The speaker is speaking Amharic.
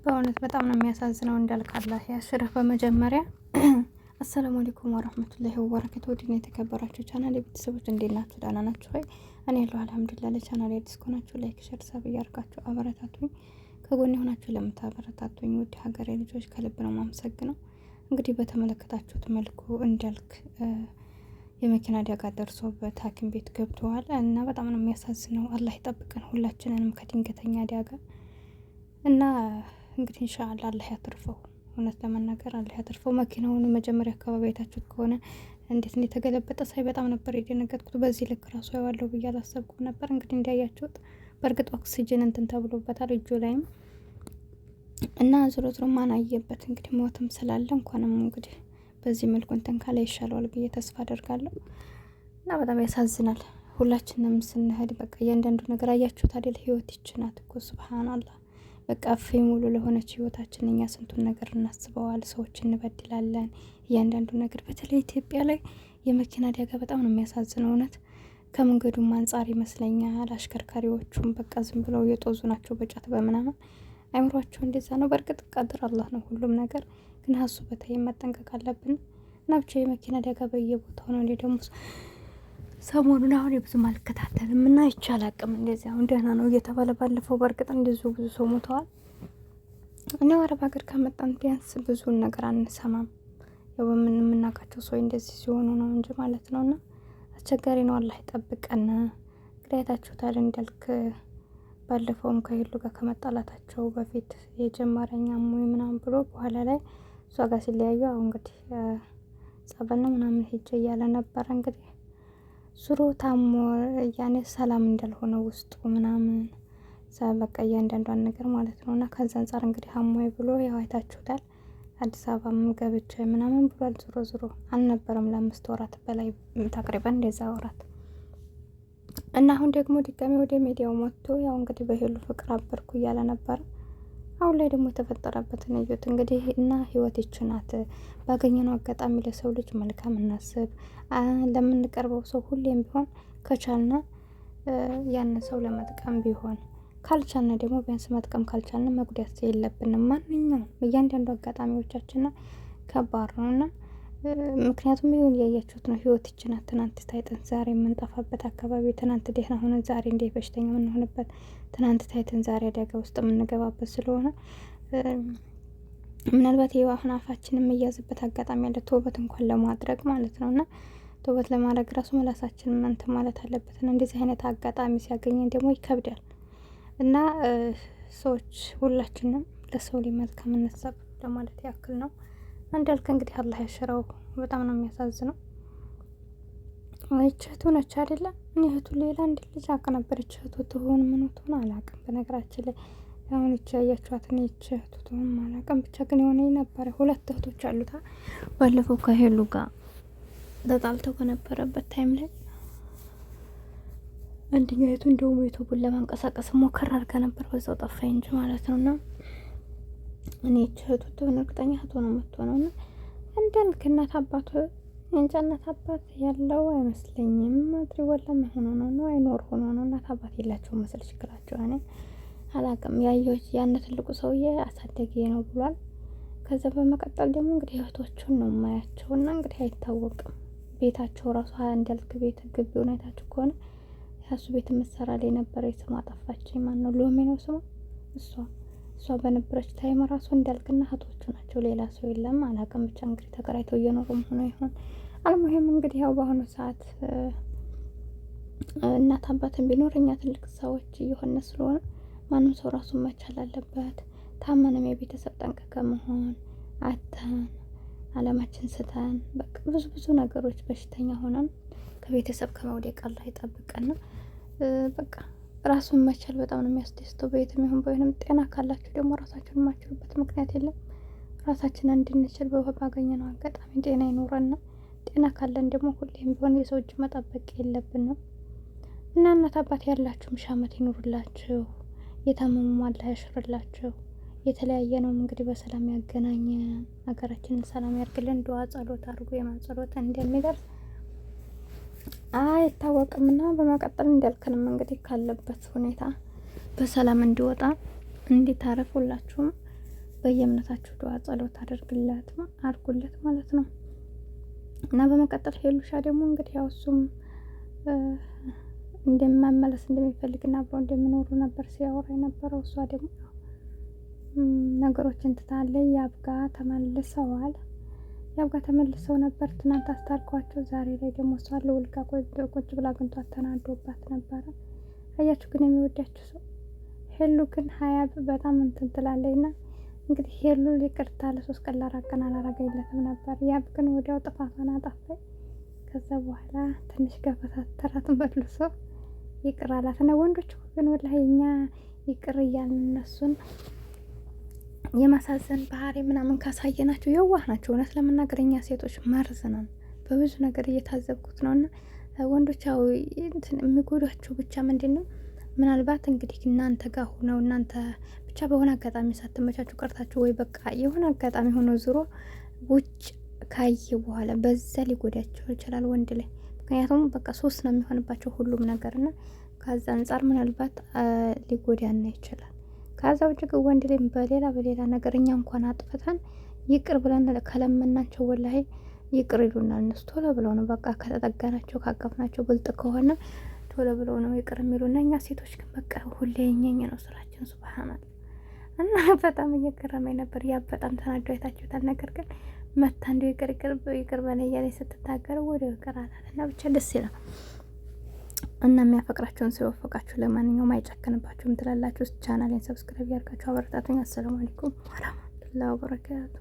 በእውነት በጣም ነው የሚያሳዝነው። እንዳልክ አላህ ያሽርህ። በመጀመሪያ አሰላሙ አለይኩም ወራህመቱላሂ ወበረካቱ። ወዲና የተከበራችሁ ቻናል ቤተሰቦች እንዴት ናችሁ? ደህና ናችሁ ወይ? እኔ ያለሁ አልሐምዱሊላህ። ለቻናል አዲስ ከሆናችሁ ላይክ፣ ሼር፣ ሰብ እያደረጋችሁ አበረታቱኝ። ከጎን የሆናችሁ ለምታበረታቱኝ ውድ ሀገሬ ልጆች ከልብ ነው የማመሰግነው። እንግዲህ በተመለከታችሁት መልኩ እንዳልክ የመኪና አደጋ ደርሶበት ሐኪም ቤት ገብተዋል እና በጣም ነው የሚያሳዝነው። አላህ ይጠብቀን ሁላችንንም ከድንገተኛ አደጋ እና እንግዲህ ኢንሻአላህ አላህ ያትርፈው። እውነት ለመናገር አላህ ያትርፈው። መኪናውን መጀመሪያ አካባቢ አይታችሁት ከሆነ እንዴት እንደተገለበጠ ሳይ በጣም ነበር የደነገጥኩት። በዚህ ልክ ራሱ ያዋለው ብዬ አላሰብኩም ነበር። እንግዲህ እንዳያችሁት በእርግጥ ኦክሲጅን እንትን ተብሎበታል እጁ ላይም እና ዞሮ ዞሮ ማን አየበት እንግዲህ ሞትም ስላለ እንኳንም እንግዲህ በዚህ መልኩ እንትን ካለ ይሻለዋል ብዬ ተስፋ አደርጋለሁ። እና በጣም ያሳዝናል። ሁላችንም ስንሄድ በቃ እያንዳንዱ ነገር አያችሁት አይደል? ህይወት ይችናት እኮ ሱብሃንአላህ። በቃ አፌ ሙሉ ለሆነች ህይወታችን እኛ ስንቱን ነገር እናስበዋል፣ ሰዎች እንበድላለን። እያንዳንዱ ነገር በተለይ ኢትዮጵያ ላይ የመኪና አደጋ በጣም ነው የሚያሳዝነው። እውነት ከመንገዱም አንጻር ይመስለኛል አሽከርካሪዎቹም በቃ ዝም ብለው የጦዙ ናቸው በጫት በምናምን አይምሯቸው እንደዛ ነው። በእርግጥ ቀድር አላህ ነው ሁሉም ነገር፣ ግን ሀሱ በታይ መጠንቀቅ አለብን እና ብቻ የመኪና አደጋ በየቦታው ነው። እንዴ ደግሞ ሰሞኑን አሁን የብዙም አልከታተልም እና ይቻል አቅም እንደዚህ አሁን ደህና ነው እየተባለ ባለፈው በእርግጥ እንደዚሁ ብዙ ሰው ሞተዋል። እኔ አረብ ሀገር ከመጣን ቢያንስ ብዙን ነገር አንሰማም። ያው በምን የምናውቃቸው ሰው እንደዚህ ሲሆኑ ነው እንጂ ማለት ነው። እና አስቸጋሪ ነው። አላህ ይጠብቀን። እንግዲህ አይታችሁታል እንዳልክ ባለፈውም ከሄሉ ጋር ከመጣላታቸው በፊት የጀመረኛ ሙይ ምናምን ብሎ በኋላ ላይ እሷ ጋር ሲለያዩ አሁን እንግዲህ ጸበል ነው ምናምን ሄጄ እያለ ነበረ። እንግዲህ ሱሮ ታሞ ያኔ ሰላም እንዳልሆነ ውስጡ ምናምን በቃ እያንዳንዷን ነገር ማለት ነው። እና ከዛ አንጻር እንግዲህ አሞይ ብሎ ያው አይታችሁታል። አዲስ አበባም ገብቼ ምናምን ብሏል። ዞሮ ዞሮ አልነበረም ለ5 ወራት በላይ ተቅሪበን እንደዛ ወራት እና አሁን ደግሞ ድጋሚ ወደ ሚዲያው መጥቶ ያው እንግዲህ በሄሉ ፍቅር አበርኩ እያለ ነበር። አሁን ላይ ደግሞ የተፈጠረበትን እዩት እንግዲህ። እና ህይወት ይችናት። ባገኘነው አጋጣሚ ለሰው ልጅ መልካም እናስብ። ለምንቀርበው ሰው ሁሌም ቢሆን ከቻልና ያን ሰው ለመጥቀም ቢሆን ካልቻልና ደግሞ ቢያንስ መጥቀም ካልቻልና መጉዳት የለብንም። ማንኛውም እያንዳንዱ አጋጣሚዎቻችን ከባድ ነውና ምክንያቱም ይሁን ያያችሁት ነው። ህይወት ይችናት። ትናንት ታይተን ዛሬ የምንጠፋበት አካባቢ፣ ትናንት ደህና ሆነን ዛሬ እንደ በሽተኛ የምንሆንበት፣ ትናንት ታይተን ዛሬ አደጋ ውስጥ የምንገባበት ስለሆነ ምናልባት ይኸው አሁን አፋችን የሚያዝበት አጋጣሚ ያለ ተውበት እንኳን ለማድረግ ማለት ነው። እና ተውበት ለማድረግ ራሱ መላሳችን እንትን ማለት አለበት። እና እንደዚህ አይነት አጋጣሚ ሲያገኘን ደግሞ ይከብዳል። እና ሰዎች ሁላችንም ለሰው ላይ መልካም እንሰብ ለማለት ያክል ነው። እንዳልክ እንግዲህ አላህ ያሽረው። በጣም ነው የሚያሳዝነው። እህቱ ነች አይደለ? እኔ እህቱ ሌላ አንድ ልጅ አውቅ ነበር። እህቱ ትሆን ምን ትሆን አላውቅም። በነገራችን ላይ አሁን እቺ ያያችኋት እኔ እህቱ ትሆን አላውቅም። ብቻ ግን የሆነ ነበረ 2 እህቶች አሉታ። ባለፈው ከሄሉ ጋር ተጣልተው ከነበረበት ታይም ላይ አንደኛይቱ እንደውም ዩቲዩብን ለማንቀሳቀስ ሞከር አድርጋ ነበር። በዛው ጠፋኝ እንጂ ማለት ነውና እኔ እህቱ ትሆን እርግጠኛ እህቱ ነው የምትሆነው። እና እንዳልክ እናት አባቱ የእንጨት አባት ያለው አይመስለኝም። ማድሪ ወላ ሆኖ ነው አይኖር ሆኖ ነው። እናት አባት የላቸው መሰል ችግራቸው። እኔ አላውቅም። ያየሁት ያን ትልቁ ሰውዬ አሳደጌ ነው ብሏል። ከዛ በመቀጠል ደግሞ እንግዲህ እህቶቹን ነው የማያቸው። እና እንግዲህ አይታወቅም ቤታቸው ራሱ እንዳልክ ቤት ግቢውን አይታችሁ ከሆነ ያሱ ቤት መሰራ ላይ ነበር። የስሟ ጠፋችኝ። ማን ነው? ሎሚ ነው ስሟ። እሷ በነበረች ታይም ራሱ እንዳልክና እህቶቹ ናቸው። ሌላ ሰው የለም። አላውቅም። ብቻ እንግዲህ ተከራይተው እየኖሩም ሆኖ ይሆን አልሙሂም። እንግዲህ ያው በአሁኑ ሰዓት እናት አባትን ቢኖር እኛ ትልቅ ሰዎች እየሆነ ስለሆነ ማንም ሰው ራሱን መቻል አለበት። ታመንም የቤተሰብ ጠንቀቅ መሆን አተን አለማችን ስተን በቃ ብዙ ነገሮች በሽተኛ ሆነን ከቤተሰብ ከመውደቅ አላህ ይጠብቀን። በቃ ራሱን መቻል በጣም ነው የሚያስደስተው። በየትም ይሁን በወይንም ጤና ካላችሁ ደግሞ ራሳችሁን የማችሉበት ምክንያት የለም። ራሳችንን እንድንችል ባገኘነው አጋጣሚ ጤና ይኖረና ጤና ካለን ደግሞ ሁሌም ቢሆን የሰው እጅ መጠበቅ የለብንም። እና እናት አባት ያላችሁ ሺህ ዓመት ይኑርላችሁ። የታመሙ አላህ ያሽርላችሁ። የተለያየ ነው እንግዲህ በሰላም ያገናኘን። ሀገራችንን ሰላም ያርግልን። ዱዓ ጸሎት አድርጉ። የማን ጸሎት እንደሚደርስ አይታወቅምና በመቀጠል እንዳልከንም እንግዲህ ካለበት ሁኔታ በሰላም እንዲወጣ እንዲታረፉላችሁም በየእምነታችሁ ዱዓ ጸሎት አድርጉለት ማለት ነው። እና በመቀጠል ሄሉሻ ደግሞ እንግዲህ ያው እሱም እንደመመለስ እንደሚፈልግና አብሮ እንደሚኖሩ ነበር ሲያወራ የነበረው። እሷ ደግሞ ነገሮችን ትታለች። ያብጋ ተመልሰዋል። ያብጋ ተመልሰው ነበር ትናንት አስታርቋቸው። ዛሬ ላይ ደግሞ እሷ ለውልጋ ቁጭ ብላ አግኝቷት ተናዶባት ነበረ። አያችሁ ግን የሚወዳችሁ ሰው ሄሉ ግን ሀያብ በጣም እንትን ትላለች። እና እንግዲህ ሄሉ ይቅርታ ለ3 ቀን ለ4 ቀን አላረገለትም ነበር። ያብ ግን ወዲያው ጥፋቷን አጠፋች። ከዛ በኋላ ትንሽ ገፈታተራት መልሶ ይቅር አላት። እና ወንዶች ግን ወላሂ እኛ ይቅር እያልን እነሱን የማሳዘን ባህሪ ምናምን ካሳየናቸው የዋህ ናቸው። እውነት ለመናገር እኛ ሴቶች መርዝ ነን። በብዙ ነገር እየታዘብኩት ነው። እና ወንዶች ያው የሚጎዷቸው ብቻ ምንድን ነው ምናልባት እንግዲህ እናንተ ጋር ሆነው እናንተ ብቻ በሆነ አጋጣሚ ሳትመቻችሁ ቀርታችሁ ወይ በቃ የሆነ አጋጣሚ ሆኖ ዙሮ ውጭ ካየ በኋላ በዛ ሊጎዳቸው ይችላል ወንድ ላይ። ምክንያቱም በቃ 3 ነው የሚሆንባቸው ሁሉም ነገር እና ከዛ አንጻር ምናልባት ሊጎዳና ይችላል። ከዛ ውጭ ግን ወንድ ላይ በሌላ ነገር እኛ እንኳን አጥፍተን ይቅር ብለን ከለመናቸው ወላሂ ይቅር ይሉናል። እነሱ ቶሎ ብለው ነው በቃ ከተጠጋናቸው ካቀፍናቸው ብልጥ ከሆነ ቶሎ ብለው ነው ይቅር የሚሉና እኛ ሴቶች ግን በቃ ሁሌ የኛኝ ነው ስራችን። ሱብሃንአላህ። እና በጣም እየገረመኝ ነበር። ያ በጣም ተናዶ አይታችሁታል። ነገር ግን መታ እንደው ይቅር በኔ እያለች ስትታገር ወደ ይቅር አላት እና ብቻ ደስ ይላል። እና የሚያፈቅራችሁን ሰው ይወፍቃችሁ። ለማንኛውም አይጨክንባችሁም ትላላችሁ። ቻናሌን ሰብስክራይብ ያርጋችሁ አበረታቱኝ። አሰላሙ አለይኩም ወራህመቱላሂ ወበረካቱ።